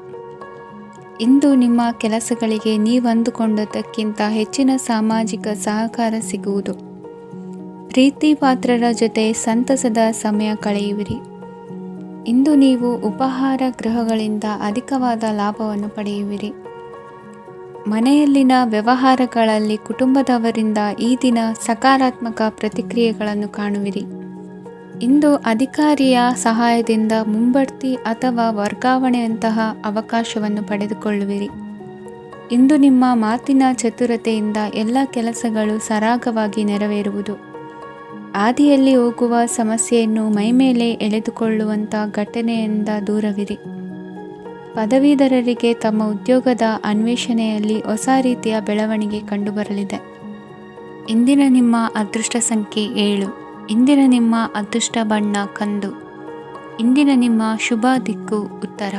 ಇಂದು ನಿಮ್ಮ ಕೆಲಸಗಳಿಗೆ ನೀವಂದುಕೊಂಡದ್ದಕ್ಕಿಂತ ಹೆಚ್ಚಿನ ಸಾಮಾಜಿಕ ಸಹಕಾರ ಸಿಗುವುದು. ಪ್ರೀತಿ ಪಾತ್ರರ ಜೊತೆ ಸಂತಸದ ಸಮಯ ಕಳೆಯುವಿರಿ. ಇಂದು ನೀವು ಉಪಹಾರ ಗೃಹಗಳಿಂದ ಅಧಿಕವಾದ ಲಾಭವನ್ನು ಪಡೆಯುವಿರಿ. ಮನೆಯಲ್ಲಿನ ವ್ಯವಹಾರಗಳಲ್ಲಿ ಕುಟುಂಬದವರಿಂದ ಈ ದಿನ ಸಕಾರಾತ್ಮಕ ಪ್ರತಿಕ್ರಿಯೆಗಳನ್ನು ಕಾಣುವಿರಿ. ಇಂದು ಅಧಿಕಾರಿಯ ಸಹಾಯದಿಂದ ಮುಂಬಡ್ತಿ ಅಥವಾ ವರ್ಗಾವಣೆಯಂತಹ ಅವಕಾಶವನ್ನು ಪಡೆದುಕೊಳ್ಳುವಿರಿ. ಇಂದು ನಿಮ್ಮ ಮಾತಿನ ಚತುರತೆಯಿಂದ ಎಲ್ಲ ಕೆಲಸಗಳು ಸರಾಗವಾಗಿ ನೆರವೇರುವುದು. ಹಾದಿಯಲ್ಲಿ ಹೋಗುವ ಸಮಸ್ಯೆಯನ್ನು ಮೈಮೇಲೆ ಎಳೆದುಕೊಳ್ಳುವಂಥ ಘಟನೆಯಿಂದ ದೂರವಿರಿ. ಪದವೀಧರರಿಗೆ ತಮ್ಮ ಉದ್ಯೋಗದ ಅನ್ವೇಷಣೆಯಲ್ಲಿ ಹೊಸ ರೀತಿಯ ಬೆಳವಣಿಗೆ ಕಂಡುಬರಲಿದೆ. ಇಂದಿನ ನಿಮ್ಮ ಅದೃಷ್ಟ ಸಂಖ್ಯೆ 7. ಇಂದಿನ ನಿಮ್ಮ ಅದೃಷ್ಟ ಬಣ್ಣ ಕಂದು. ಇಂದಿನ ನಿಮ್ಮ ಶುಭ ದಿಕ್ಕು ಉತ್ತರ.